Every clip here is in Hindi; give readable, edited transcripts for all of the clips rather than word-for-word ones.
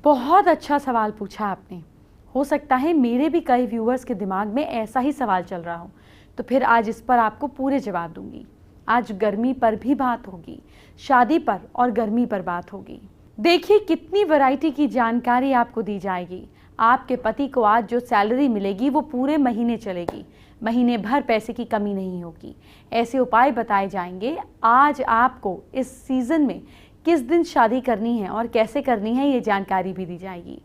बहुत अच्छा सवाल पूछा आपने। हो सकता है मेरे भी कई व्यूअर्स के दिमाग में ऐसा ही सवाल चल रहा हो, तो फिर आज इस पर आपको पूरे जवाब दूंगी। आज गर्मी पर भी बात होगी, शादी पर और गर्मी पर बात होगी। देखिए कितनी वैरायटी की जानकारी आपको दी जाएगी। आपके पति को आज जो सैलरी मिलेगी वो पूरे महीने चलेगी, महीने भर पैसे की कमी नहीं होगी। ऐसे उपाय बताए जाएंगे। आज आपको इस सीज़न में किस दिन शादी करनी है और कैसे करनी है ये जानकारी भी दी जाएगी।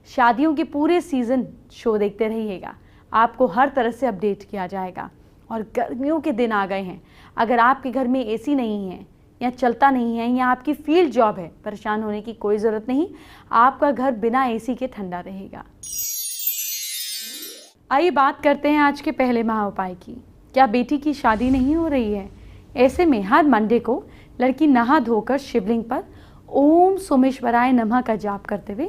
शादियों के पूरे सीज़न शो देखते रहिएगा, आपको हर तरह से अपडेट किया जाएगा। और गर्मियों के दिन आ गए हैं, अगर आपके घर में एसी नहीं है या चलता नहीं है या आपकी फील्ड जॉब है, परेशान होने की कोई ज़रूरत नहीं, आपका घर बिना एसी के ठंडा रहेगा। आइए बात करते हैं आज के पहले महा उपाय की। क्या बेटी की शादी नहीं हो रही है? ऐसे में हर मंडे को लड़की नहा धोकर शिवलिंग पर ओम सोमेश्वराय नमः का जाप करते हुए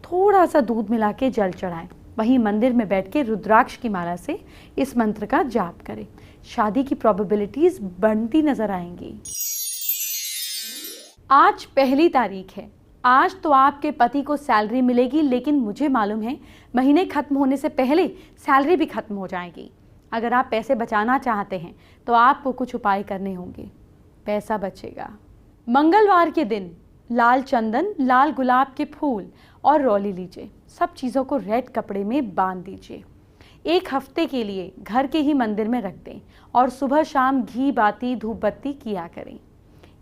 थोड़ा सा दूध मिला के जल चढ़ाएं। वहीं मंदिर में बैठ के रुद्राक्ष की माला से इस मंत्र का जाप करें। शादी की प्रोबेबिलिटीज बढ़ती नजर आएंगी। आज पहली तारीख है। आज तो आपके पति को सैलरी मिलेगी, लेकिन मुझे मालूम है महीने खत्म होने से पहले सैलरी भी खत्म हो जाएगी। अगर आप पैसे बचाना चाहते हैं तो आपको कुछ उपाय करने होंगे, पैसा बचेगा। मंगलवार के दिन लाल चंदन, लाल गुलाब के फूल और रौली लीजिए। सब चीज़ों को रेड कपड़े में बांध दीजिए। एक हफ्ते के लिए घर के ही मंदिर में रख दें और सुबह शाम घी बाती धूप बत्ती किया करें।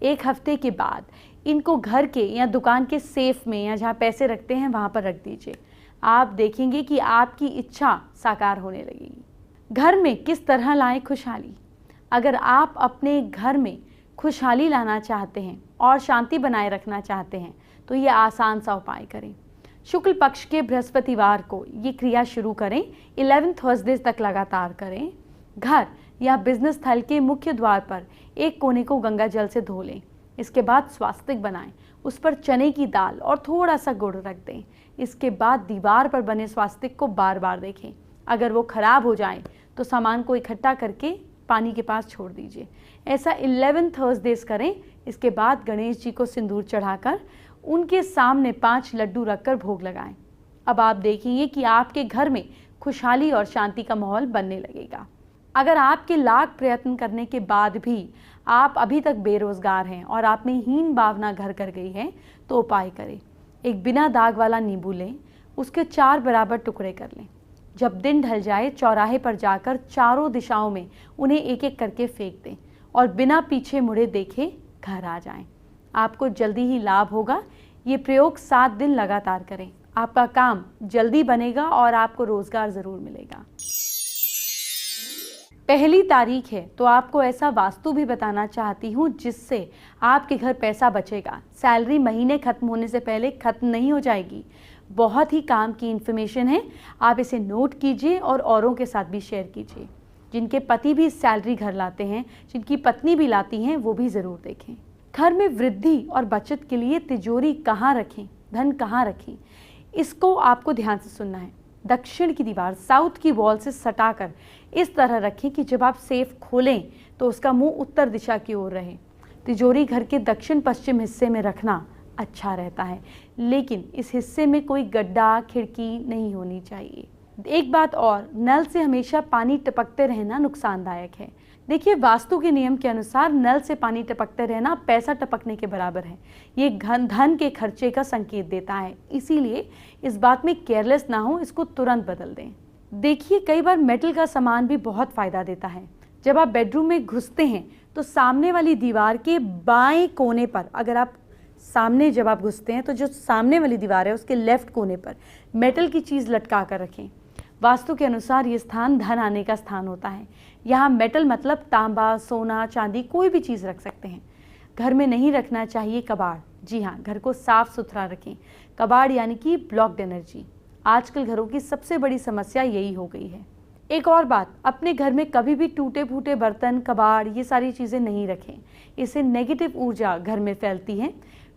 एक हफ्ते के बाद इनको घर के या दुकान के सेफ में या जहाँ पैसे रखते हैं वहाँ पर रख दीजिए। आप देखेंगे कि आपकी इच्छा साकार होने लगेगी। घर में किस तरह लाएं खुशहाली? अगर आप अपने घर में खुशहाली लाना चाहते हैं और शांति बनाए रखना चाहते हैं तो ये आसान सा उपाय करें। शुक्ल पक्ष के बृहस्पतिवार को ये क्रिया शुरू करें। 11 थर्सडे तक लगातार करें। घर या बिजनेस स्थल के मुख्य द्वार पर एक कोने को गंगा जल से धो लें। इसके बाद स्वास्तिक बनाएं, उस पर चने की दाल और थोड़ा सा गुड़ रख दें। इसके बाद दीवार पर बने स्वास्तिक को बार बार देखें। अगर वो खराब हो जाए तो सामान को इकट्ठा करके पानी के पास छोड़ दीजिए। ऐसा 11 थर्सडेज करें। इसके बाद गणेश जी को सिंदूर चढ़ाकर उनके सामने 5 लड्डू रखकर भोग लगाएं। अब आप देखेंगे कि आपके घर में खुशहाली और शांति का माहौल बनने लगेगा। अगर आपके लाख प्रयत्न करने के बाद भी आप अभी तक बेरोजगार हैं और आप में हीन भावना घर कर गई है तो उपाय करें। एक बिना दाग वाला नींबू लें, उसके 4 बराबर टुकड़े कर लें। जब दिन ढल जाए चौराहे पर जाकर चारों दिशाओं में उन्हें एक एक करके फेंक दें और बिना पीछे मुड़े देखे घर आ जाएं। आपको जल्दी ही लाभ होगा। ये प्रयोग 7 दिन लगातार करें। आपका काम जल्दी बनेगा और आपको रोजगार जरूर मिलेगा। पहली तारीख है तो आपको ऐसा वास्तु भी बताना चाहती हूँ जिससे आपके घर पैसा बचेगा। सैलरी महीने खत्म होने से पहले खत्म नहीं हो जाएगी। बहुत ही काम की इन्फॉर्मेशन है, आप इसे नोट कीजिए और औरों के साथ भी शेयर कीजिए। जिनके पति भी सैलरी घर लाते हैं, जिनकी पत्नी भी लाती हैं, वो भी ज़रूर देखें। घर में वृद्धि और बचत के लिए तिजोरी कहाँ रखें, धन कहाँ रखें, इसको आपको ध्यान से सुनना है। दक्षिण की दीवार, साउथ की वॉल से सटाकर इस तरह रखें कि जब आप सेफ खोलें तो उसका मुंह उत्तर दिशा की ओर रहे। तिजोरी घर के दक्षिण पश्चिम हिस्से में रखना अच्छा रहता है, लेकिन इस हिस्से में कोई गड्ढा खिड़की नहीं होनी चाहिए। एक बात और, नल से हमेशा पानी टपकते रहना नुकसानदायक है। देखिए, वास्तु के नियम के अनुसार नल से पानी टपकते रहना पैसा टपकने के बराबर है। ये धन के खर्चे का संकेत देता है, इसीलिए इस बात में केयरलेस ना हो, इसको तुरंत बदल दें। देखिए, कई बार मेटल का सामान भी बहुत फायदा देता है। जब आप बेडरूम में घुसते हैं तो सामने वाली दीवार के बाएं कोने पर, अगर आप सामने जब आप घुसते हैं तो जो सामने वाली दीवार है उसके लेफ्ट कोने पर मेटल की चीज़ लटका कर रखें। वास्तु के अनुसार ये स्थान धन आने का स्थान होता है। यहाँ मेटल मतलब तांबा, सोना, चांदी, कोई भी चीज़ रख सकते हैं। घर में नहीं रखना चाहिए कबाड़। जी हाँ, घर को साफ सुथरा रखें। कबाड़ यानी कि ब्लॉक्ड एनर्जी। आजकल घरों की सबसे बड़ी समस्या यही हो गई है। एक और बात, अपने घर में कभी भी टूटे फूटे बर्तन, कबाड़, ये सारी चीज़ें नहीं रखें। इससे नेगेटिव ऊर्जा घर में फैलती है।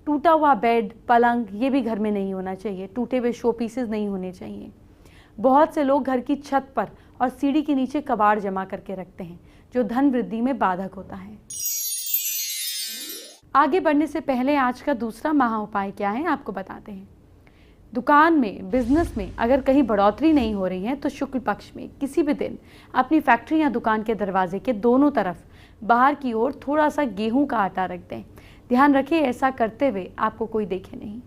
टूटा हुआ बेड, पलंग, ये भी घर में नहीं होना चाहिए। टूटे हुए शो पीसेस नहीं होने चाहिए। बहुत से लोग घर की छत पर और सीढ़ी के नीचे कबाड़ जमा करके रखते हैं, जो धन वृद्धि में बाधक होता है। आगे बढ़ने से पहले आज का दूसरा महा उपाय क्या है आपको बताते हैं। दुकान में, बिजनेस में अगर कहीं बढ़ोतरी नहीं हो रही है तो शुक्ल पक्ष में किसी भी दिन अपनी फैक्ट्री या दुकान के दरवाजे के दोनों तरफ बाहर की ओर थोड़ा सा गेहूं का आटा रख दें। ध्यान रखिए, ऐसा करते हुए आपको कोई देखे नहीं।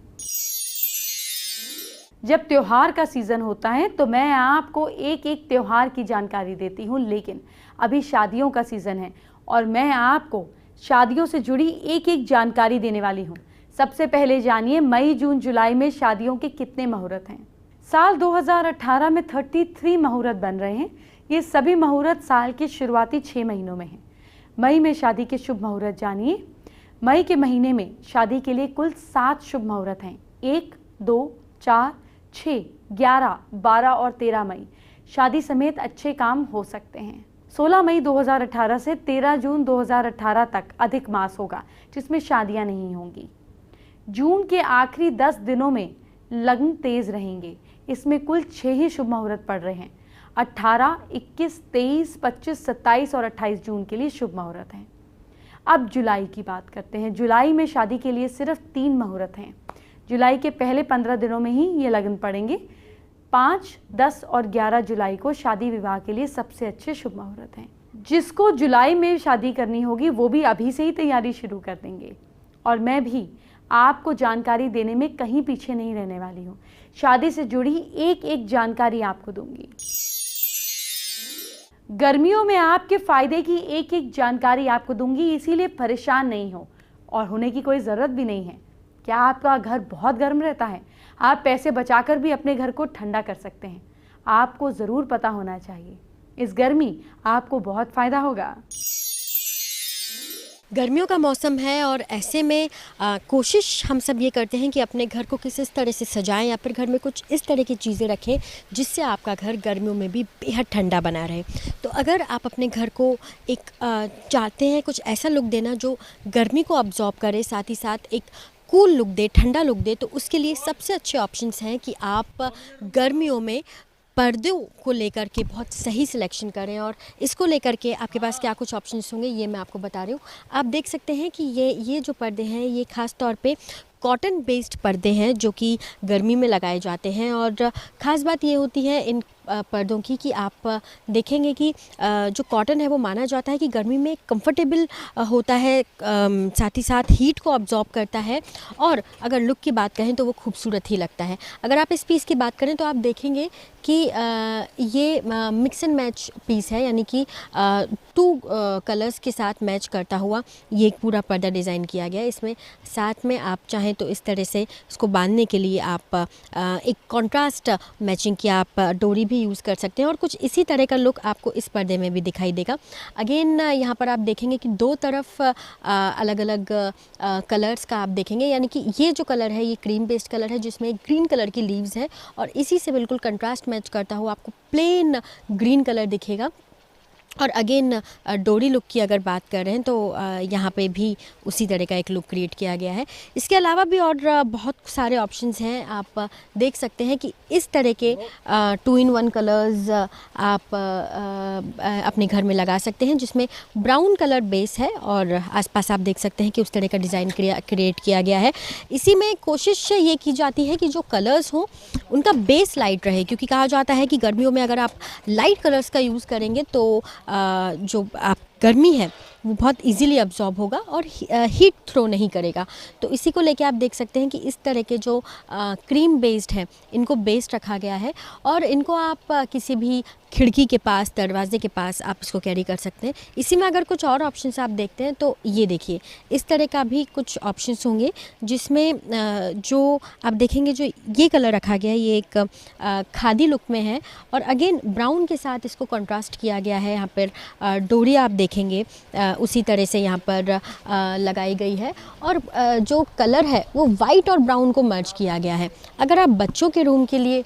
जब त्योहार का सीजन होता है तो मैं आपको एक एक त्योहार की जानकारी देती हूँ, लेकिन अभी शादियों का सीजन है और मैं आपको शादियों से जुड़ी एक एक जानकारी देने वाली हूँ। सबसे पहले जानिए मई, जून, जुलाई में शादियों के कितने मुहूर्त हैं। साल 2018 में 33 मुहूर्त बन रहे हैं। ये सभी मुहूर्त साल के शुरुआती 6 महीनों में हैं। मई में शादी के शुभ मुहूर्त जानिए। मई के महीने में शादी के लिए कुल 7 शुभ मुहूर्त हैं। 1, 2, 4, 6, 11, 12 और 13 मई शादी समेत अच्छे काम हो सकते हैं। 16 मई 2018 से 13 जून 2018 तक अधिक मास होगा, जिसमें शादियां नहीं होंगी। जून के आखिरी 10 दिनों में लग्न तेज रहेंगे। इसमें कुल 6 ही शुभ मुहूर्त पड़ रहे हैं। 18, 21, 23, 25, 27 और 28 जून के लिए शुभ मुहूर्त हैं। अब जुलाई की बात करते हैं। जुलाई में शादी के लिए सिर्फ 3 मुहूर्त हैं। जुलाई के पहले 15 दिनों में ही ये लग्न पड़ेंगे। 5, 10 और 11 जुलाई को शादी विवाह के लिए सबसे अच्छे शुभ मुहूर्त हैं। जिसको जुलाई में शादी करनी होगी वो भी अभी से ही तैयारी शुरू कर देंगे। और मैं भी आपको जानकारी देने में कहीं पीछे नहीं रहने वाली हूँ। शादी से जुड़ी एक एक जानकारी आपको दूंगी। गर्मियों में आपके फायदे की एक एक जानकारी आपको दूंगी, इसीलिए परेशान नहीं हो और होने की कोई ज़रूरत भी नहीं है। क्या आपका घर बहुत गर्म रहता है? आप पैसे बचाकर भी अपने घर को ठंडा कर सकते हैं। आपको ज़रूर पता होना चाहिए, इस गर्मी आपको बहुत फ़ायदा होगा। गर्मियों का मौसम है और ऐसे में कोशिश हम सब ये करते हैं कि अपने घर को किस इस तरह से सजाएं या फिर घर में कुछ इस तरह की चीज़ें रखें जिससे आपका घर गर्मियों में भी बेहद ठंडा बना रहे। तो अगर आप अपने घर को एक चाहते हैं कुछ ऐसा लुक देना जो गर्मी को अब्जॉर्ब करे, साथ ही साथ एक कूल लुक दे, ठंडा लुक दे, तो उसके लिए सबसे अच्छे ऑप्शंस हैं कि आप गर्मियों में पर्दों को लेकर के बहुत सही सिलेक्शन करें। और इसको लेकर के आपके पास क्या कुछ ऑप्शंस होंगे ये मैं आपको बता रही हूँ। आप देख सकते हैं कि ये जो पर्दे हैं ये ख़ास तौर पे कॉटन बेस्ड पर्दे हैं जो कि गर्मी में लगाए जाते हैं। और ख़ास बात ये होती है इन पर्दों की कि आप देखेंगे कि जो कॉटन है वो माना जाता है कि गर्मी में कंफर्टेबल होता है, साथ ही साथ हीट को अब्जॉर्ब करता है और अगर लुक की बात करें तो वो खूबसूरत ही लगता है। अगर आप इस पीस की बात करें तो आप देखेंगे कि ये मिक्स एंड मैच पीस है, यानी कि 2 कलर्स के साथ मैच करता हुआ ये एक पूरा पर्दा डिज़ाइन किया गया है। इसमें साथ में आप चाहें तो इस तरह से इसको बांधने के लिए आप एक कॉन्ट्रास्ट मैचिंग की आप डोरी भी यूज़ कर सकते हैं और कुछ इसी तरह का लुक आपको इस पर्दे में भी दिखाई देगा। अगेन यहाँ पर आप देखेंगे कि 2 तरफ अलग अलग कलर्स का आप देखेंगे, यानी कि ये जो कलर है ये क्रीम बेस्ड कलर है जिसमें ग्रीन कलर की लीव्स है और इसी से बिल्कुल कंट्रास्ट मैच करता हुआ आपको प्लेन ग्रीन कलर दिखेगा। और अगेन डोरी लुक की अगर बात कर रहे हैं तो यहाँ पे भी उसी तरह का एक लुक क्रिएट किया गया है। इसके अलावा भी और बहुत सारे ऑप्शंस हैं। आप देख सकते हैं कि इस तरह के 2 in 1 कलर्स आप अपने घर में लगा सकते हैं जिसमें ब्राउन कलर बेस है और आसपास आप देख सकते हैं कि उस तरह का डिज़ाइन क्रिएट किया गया है। इसी में कोशिश ये की जाती है कि जो कलर्स हों उनका बेस लाइट रहे, क्योंकि कहा जाता है कि गर्मियों में अगर आप लाइट कलर्स का यूज़ करेंगे तो जो आप गर्मी है वो बहुत इजीली अब्जॉर्ब होगा और हीट थ्रो नहीं करेगा। तो इसी को लेके आप देख सकते हैं कि इस तरह के जो क्रीम बेस्ड हैं इनको बेस्ड रखा गया है और इनको आप किसी भी खिड़की के पास, दरवाजे के पास आप इसको कैरी कर सकते हैं। इसी में अगर कुछ और ऑप्शंस आप देखते हैं तो ये देखिए इस तरह का भी कुछ ऑप्शंस होंगे जिसमें जो आप देखेंगे जो ये कलर रखा गया है ये एक खादी लुक में है और अगेन ब्राउन के साथ इसको कंट्रास्ट किया गया है। यहाँ पर डोरी आप देखेंगे उसी तरह से यहाँ पर लगाई गई है और जो कलर है वो वाइट और ब्राउन को मर्ज किया गया है। अगर आप बच्चों के रूम के लिए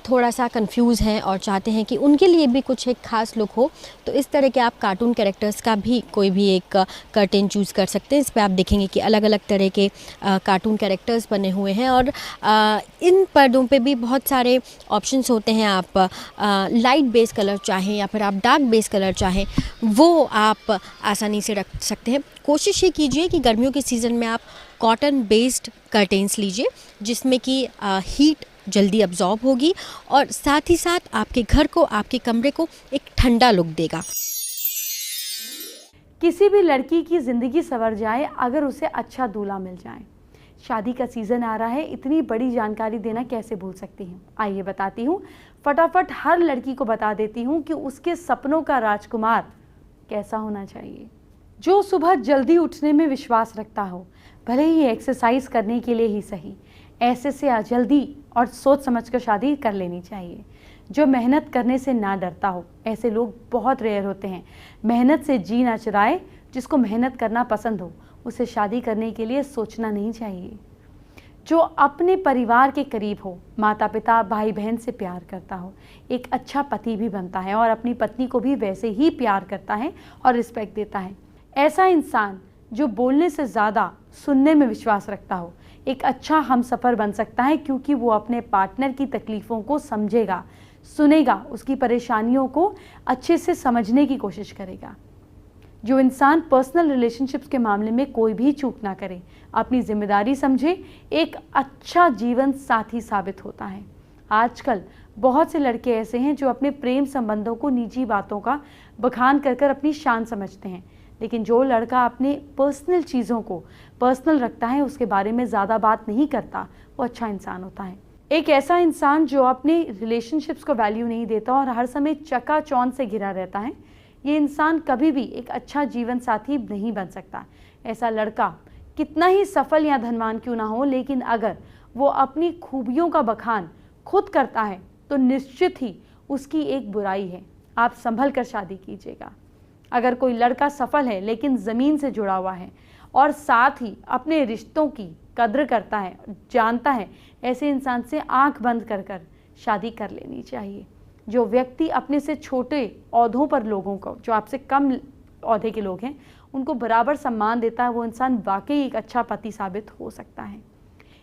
थोड़ा सा कंफ्यूज हैं और चाहते हैं कि उनके लिए भी कुछ एक ख़ास लुक हो तो इस तरह के आप कार्टून कैरेक्टर्स का भी कोई भी एक कर्टेन चूज़ कर सकते हैं। इस पर आप देखेंगे कि अलग अलग तरह के कार्टून कैरेक्टर्स बने हुए हैं और इन पर्दों पे भी बहुत सारे ऑप्शंस होते हैं। आप लाइट बेस कलर चाहें या फिर आप डार्क बेस कलर चाहें वो आप आसानी से रख सकते हैं। कोशिश ये कीजिए कि गर्मियों के सीज़न में आप कॉटन बेस्ड कर्टेन्स लीजिए जिसमें कि हीट जल्दी अब्जॉर्ब होगी और साथ ही साथ आपके घर को, आपके कमरे को एक ठंडा लुक देगा। किसी भी लड़की की ज़िंदगी संवर जाए अगर उसे अच्छा दूल्हा मिल जाए। शादी का सीज़न आ रहा है, इतनी बड़ी जानकारी देना कैसे भूल सकती हूँ। आइए बताती हूँ, फटाफट हर लड़की को बता देती हूँ कि उसके सपनों का राजकुमार कैसा होना चाहिए। जो सुबह जल्दी उठने में विश्वास रखता हो, भले ही एक्सरसाइज करने के लिए ही सही। ऐसे से जल्दी और सोच समझकर शादी कर लेनी चाहिए। जो मेहनत करने से ना डरता हो, ऐसे लोग बहुत रेयर होते हैं। मेहनत से जी ना चुराए, जिसको मेहनत करना पसंद हो उसे शादी करने के लिए सोचना नहीं चाहिए। जो अपने परिवार के करीब हो, माता पिता भाई बहन से प्यार करता हो, एक अच्छा पति भी बनता है और अपनी पत्नी को भी वैसे ही प्यार करता है और रिस्पेक्ट देता है। ऐसा इंसान जो बोलने से ज़्यादा सुनने में विश्वास रखता हो, एक अच्छा हमसफ़र बन सकता है, क्योंकि वो अपने पार्टनर की तकलीफ़ों को समझेगा, सुनेगा, उसकी परेशानियों को अच्छे से समझने की कोशिश करेगा। जो इंसान पर्सनल रिलेशनशिप्स के मामले में कोई भी चूक ना करे, अपनी जिम्मेदारी समझे, एक अच्छा जीवन साथी साबित होता है। आजकल बहुत से लड़के ऐसे हैं जो अपने प्रेम संबंधों को निजी बातों का बखान कर अपनी शान समझते हैं, लेकिन जो लड़का अपने पर्सनल चीज़ों को पर्सनल रखता है, उसके बारे में ज़्यादा बात नहीं करता, वो अच्छा इंसान होता है। एक ऐसा इंसान जो अपने रिलेशनशिप्स को वैल्यू नहीं देता और हर समय चकाचौंध से घिरा रहता है, ये इंसान कभी भी एक अच्छा जीवन साथी नहीं बन सकता। ऐसा लड़का कितना ही सफल या धनवान क्यों ना हो, लेकिन अगर वो अपनी खूबियों का बखान खुद करता है तो निश्चित ही उसकी एक बुराई है। आप संभल कर शादी कीजिएगा। अगर कोई लड़का सफल है लेकिन ज़मीन से जुड़ा हुआ है और साथ ही अपने रिश्तों की कद्र करता है, जानता है, ऐसे इंसान से आंख बंद कर शादी कर लेनी चाहिए। जो व्यक्ति अपने से छोटे ओहदों पर लोगों को, जो आपसे कम ओहदे के लोग हैं, उनको बराबर सम्मान देता है, वो इंसान वाकई एक अच्छा पति साबित हो सकता है।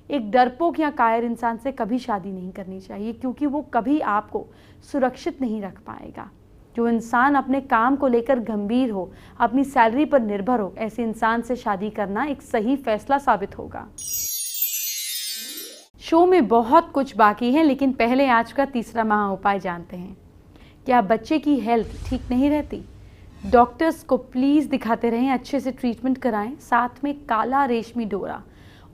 एक डरपोक या कायर इंसान से कभी शादी नहीं करनी चाहिए, क्योंकि वो कभी आपको सुरक्षित नहीं रख पाएगा। जो इंसान अपने काम को लेकर गंभीर हो, अपनी सैलरी पर निर्भर हो, ऐसे इंसान से शादी करना एक सही फैसला साबित होगा। शो में बहुत कुछ बाकी है, लेकिन पहले आज का तीसरा महा उपाय जानते हैं। क्या बच्चे की हेल्थ ठीक नहीं रहती? डॉक्टर्स को प्लीज़ दिखाते रहें, अच्छे से ट्रीटमेंट कराएं। साथ में काला रेशमी डोरा,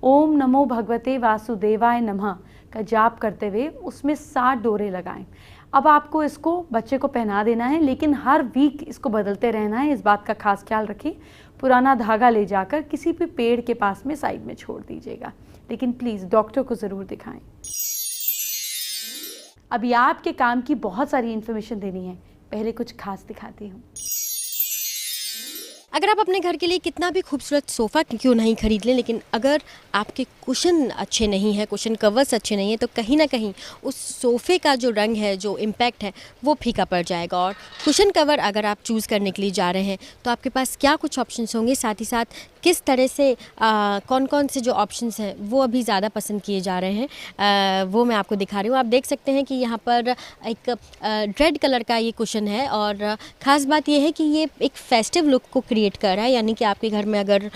ओम नमो भगवते वासुदेवाय नमः का जाप करते हुए उसमें 7 डोरे लगाएं। अब आपको इसको बच्चे को पहना देना है, लेकिन हर वीक इसको बदलते रहना है। इस बात का खास ख्याल रखें। पुराना धागा ले जाकर किसी भी पेड़ के पास में साइड में छोड़ दीजिएगा, लेकिन प्लीज़ डॉक्टर को ज़रूर दिखाएं। अभी आपके काम की बहुत सारी इन्फॉर्मेशन देनी है, पहले कुछ खास दिखाती हूँ। अगर आप अपने घर के लिए कितना भी खूबसूरत सोफ़ा क्यों नहीं खरीद लें, लेकिन अगर आपके कुशन अच्छे नहीं हैं, कुशन कवर्स अच्छे नहीं हैं, तो कहीं ना कहीं उस सोफ़े का जो रंग है, जो इम्पैक्ट है, वो फीका पड़ जाएगा। और कुशन कवर अगर आप चूज़ करने के लिए जा रहे हैं तो आपके पास क्या कुछ ऑप्शंस होंगे, साथ ही साथ किस तरह से कौन कौन से जो ऑप्शंस हैं वो अभी ज़्यादा पसंद किए जा रहे हैं, वो मैं आपको दिखा रही हूँ। आप देख सकते हैं कि यहाँ पर एक रेड कलर का ये कुशन है और ख़ास बात ये है कि ये एक फेस्टिव लुक को क्रिएट कर रहा है, यानी कि आपके घर में अगर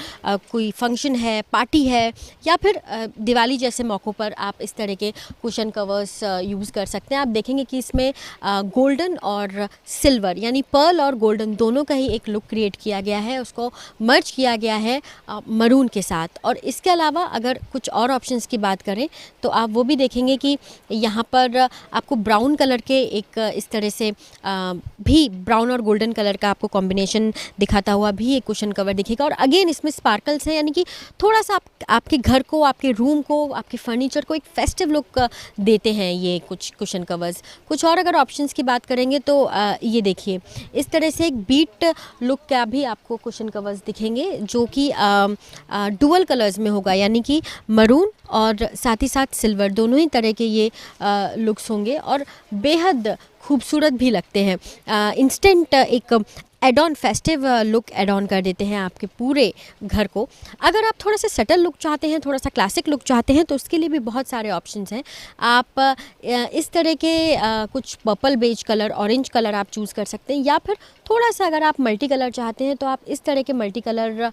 कोई फंक्शन है, पार्टी है या फिर दिवाली जैसे मौक़ों पर आप इस तरह के कुशन कवर्स यूज़ कर सकते हैं। आप देखेंगे कि इसमें गोल्डन और सिल्वर यानी पर्ल और गोल्डन दोनों का ही एक लुक क्रिएट किया गया है, उसको मर्ज किया गया है मरून के साथ। और इसके अलावा अगर कुछ और ऑप्शंस की बात करें तो आप वो भी देखेंगे कि यहाँ पर आपको ब्राउन कलर के एक इस तरह से भी ब्राउन और गोल्डन कलर का आपको कॉम्बिनेशन दिखाता हुआ भी एक कुशन कवर दिखेगा। और अगेन इसमें स्पार्कल्स हैं, यानी कि थोड़ा सा आपके घर को, आपके रूम को, आपके फर्नीचर को एक फेस्टिव लुक देते हैं ये कुछ कुशन कवर्स। कुछ और अगर ऑप्शंस की बात करेंगे तो ये देखिए, इस तरह से एक बीट लुक का भी आपको कुशन कवर्स दिखेंगे, जो कि डुअल कलर्स में होगा, यानी कि मरून और साथ ही साथ सिल्वर दोनों ही तरह के ये लुक्स होंगे और बेहद खूबसूरत भी लगते हैं। इंस्टेंट एक add on festive look add on कर देते हैं आपके पूरे घर को। अगर आप थोड़ा सा सटल लुक चाहते हैं, थोड़ा सा क्लासिक लुक चाहते हैं, तो उसके लिए भी बहुत सारे ऑप्शंस हैं। आप इस तरह के कुछ purple beige colour, orange colour आप चूज़ कर सकते हैं, या फिर थोड़ा सा अगर आप मल्टी कलर चाहते हैं तो आप इस तरह के मल्टी कलर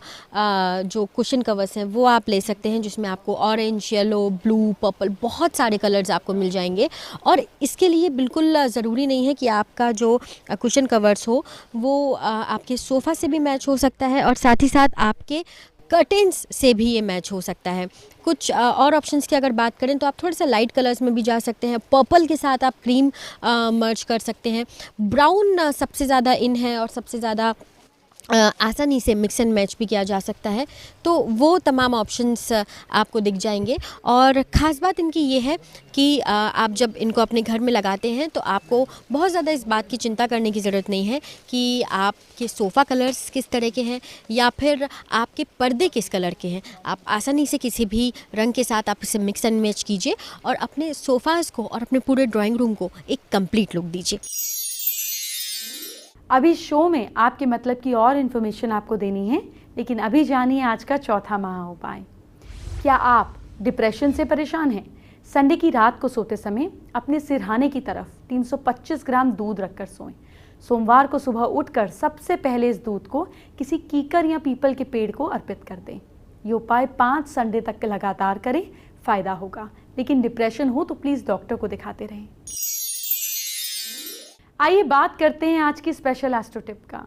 जो कुशन कवर्स हैं वो आप ले सकते हैं, जिसमें आपको ऑरेंज, येलो, ब्लू, पर्पल बहुत सारे कलर्स आपको मिल जाएंगे। और इसके लिए बिल्कुल ज़रूरी नहीं है कि आपका जो कुशन कवर्स हो वो आपके सोफ़ा से भी मैच हो सकता है और साथ ही साथ आपके कर्टेंस से भी ये मैच हो सकता है। कुछ और ऑप्शंस की अगर बात करें तो आप थोड़े से लाइट कलर्स में भी जा सकते हैं। पर्पल के साथ आप क्रीम मर्ज कर सकते हैं। ब्राउन सबसे ज़्यादा इन है और सबसे ज़्यादा आसानी से मिक्स एंड मैच भी किया जा सकता है, तो वो तमाम ऑप्शंस आपको दिख जाएंगे। और ख़ास बात इनकी ये है कि आप जब इनको अपने घर में लगाते हैं तो आपको बहुत ज़्यादा इस बात की चिंता करने की ज़रूरत नहीं है कि आपके सोफ़ा कलर्स किस तरह के हैं या फिर आपके पर्दे किस कलर के हैं। आप आसानी से किसी भी रंग के साथ आप इसे मिक्स एंड मैच कीजिए और अपने सोफ़ाज़ को और अपने पूरे ड्राइंग रूम को एक कंप्लीट लुक दीजिए। अभी शो में आपके मतलब की और इन्फॉर्मेशन आपको देनी है, लेकिन अभी जानिए आज का चौथा महा उपाय। क्या आप डिप्रेशन से परेशान हैं? संडे की रात को सोते समय अपने सिरहाने की तरफ 325 ग्राम दूध रखकर सोएं। सोमवार को सुबह उठकर सबसे पहले इस दूध को किसी कीकर या पीपल के पेड़ को अर्पित कर दें। ये उपाय 5 संडे तक लगातार करें, फायदा होगा। लेकिन डिप्रेशन हो तो प्लीज़ डॉक्टर को दिखाते रहें। आइए बात करते हैं आज की स्पेशल एस्ट्रो टिप का।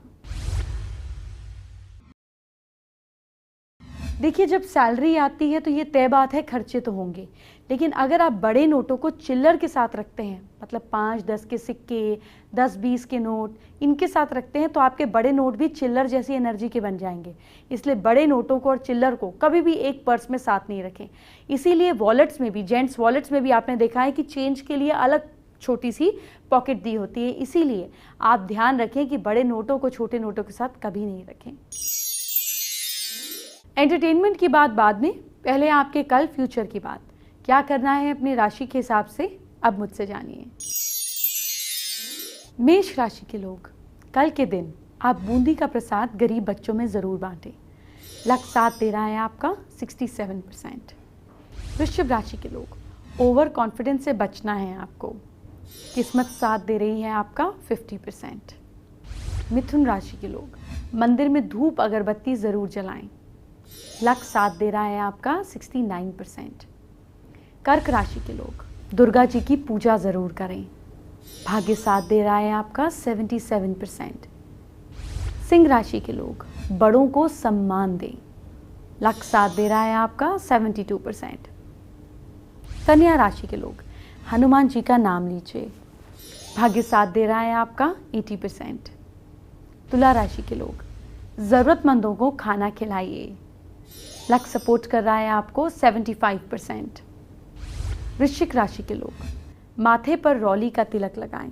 देखिए, जब सैलरी आती है तो ये तय बात है खर्चे तो होंगे, लेकिन अगर आप बड़े नोटों को चिल्लर के साथ रखते हैं, मतलब 5-10 के सिक्के, 10-20 के नोट, इनके साथ रखते हैं तो आपके बड़े नोट भी चिल्लर जैसी एनर्जी के बन जाएंगे। इसलिए बड़े नोटों को और चिल्लर को कभी भी एक पर्स में साथ नहीं रखें। इसीलिए वॉलेट्स में भी, जेंट्स वॉलेट्स में भी आपने देखा है कि चेंज के लिए अलग छोटी सी पॉकेट दी होती है। इसीलिए आप ध्यान रखें कि बड़े नोटों को छोटे नोटों के साथ कभी नहीं रखें। एंटरटेनमेंट की बात बाद में, पहले आपके कल फ्यूचर की बात। क्या करना है अपनी राशि के हिसाब से, अब मुझसे जानिए। मेष राशि के लोग, कल के दिन आप बूंदी का प्रसाद गरीब बच्चों में ज़रूर बांटें। लक साथ दे रहा है आपका 67%। वृश्चिक राशि के लोग, ओवर कॉन्फिडेंस से बचना है आपको। किस्मत साथ दे रही है आपका 50%। मिथुन राशि के लोग, मंदिर में धूप अगरबत्ती ज़रूर जलाएं। लक साथ दे रहा है आपका 69%। कर्क राशि के लोग, दुर्गा जी की पूजा ज़रूर करें। भाग्य साथ दे रहा है आपका 77%। सिंह राशि के लोग, बड़ों को सम्मान दें। लक साथ दे रहा है आपका 72%। कन्या राशि के लोग, हनुमान जी का नाम लीजिए। भाग्य साथ दे रहा है आपका 80%। तुला राशि के लोग, ज़रूरतमंदों को खाना खिलाइए। लक सपोर्ट कर रहा है आपको 75%। वृश्चिक राशि के लोग, माथे पर रौली का तिलक लगाएं।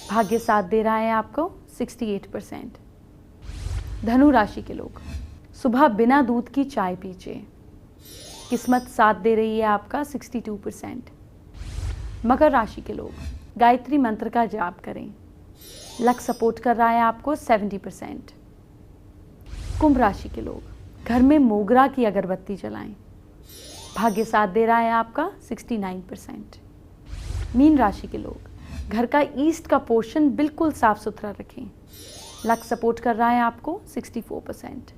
भाग्य साथ दे रहा है आपको 68%। धनु राशि के लोग, सुबह बिना दूध की चाय पीजिए। किस्मत साथ दे रही है आपका 62%। मकर राशि के लोग, गायत्री मंत्र का जाप करें। लक सपोर्ट कर रहा है आपको 70%। कुंभ राशि के लोग, घर में मोगरा की अगरबत्ती जलाएं। भाग्य साथ दे रहा है आपका 69%। मीन राशि के लोग, घर का ईस्ट का पोर्शन बिल्कुल साफ सुथरा रखें। लक सपोर्ट कर रहा है आपको 64%।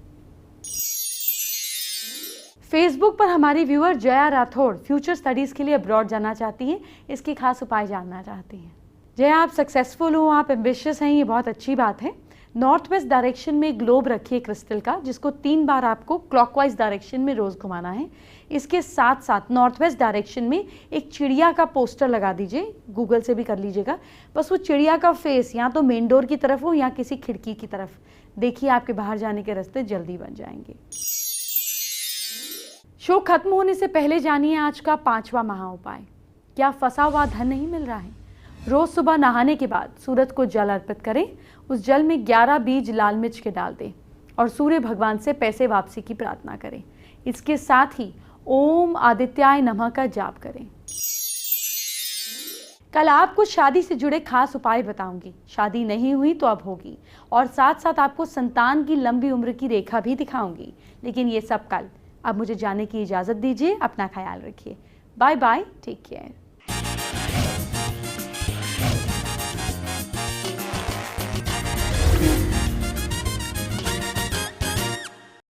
फेसबुक पर हमारी viewer Jaya Rathore future studies के लिए अब्रॉड जाना चाहती हैं, इसके खास उपाय जानना चाहती हैं। जया, आप सक्सेसफुल हो, आप एम्बिशियस हैं, ये बहुत अच्छी बात है। नॉर्थ वेस्ट डायरेक्शन में ग्लोब रखिए क्रिस्टल का, जिसको 3 बार आपको क्लॉकवाइज डायरेक्शन में रोज़ घुमाना है। इसके साथ साथ नॉर्थ वेस्ट डायरेक्शन में एक चिड़िया का पोस्टर लगा दीजिए, गूगल से भी कर लीजिएगा। बस वो चिड़िया का फेस या तो मेन डोर की तरफ हो या किसी खिड़की की तरफ। देखिए, आपके बाहर जाने के रास्ते जल्दी बन जाएंगे। शो खत्म होने से पहले जानिए आज का 5वां महा उपाय। क्या फंसा हुआ धन नहीं मिल रहा है? रोज सुबह नहाने के बाद सूरज को जल अर्पित करें। उस जल में 11 बीज लाल मिर्च के डाल दें और सूर्य भगवान से पैसे वापसी की प्रार्थना करें। इसके साथ ही ओम आदित्याय नमः का जाप करें। कल आपको शादी से जुड़े खास उपाय बताऊंगी। शादी नहीं हुई तो अब होगी, और साथ साथ आपको संतान की लंबी उम्र की रेखा भी दिखाऊंगी। लेकिन ये सब कल। अब मुझे जाने की इजाज़त दीजिए। अपना ख्याल रखिए। Bye bye, take care.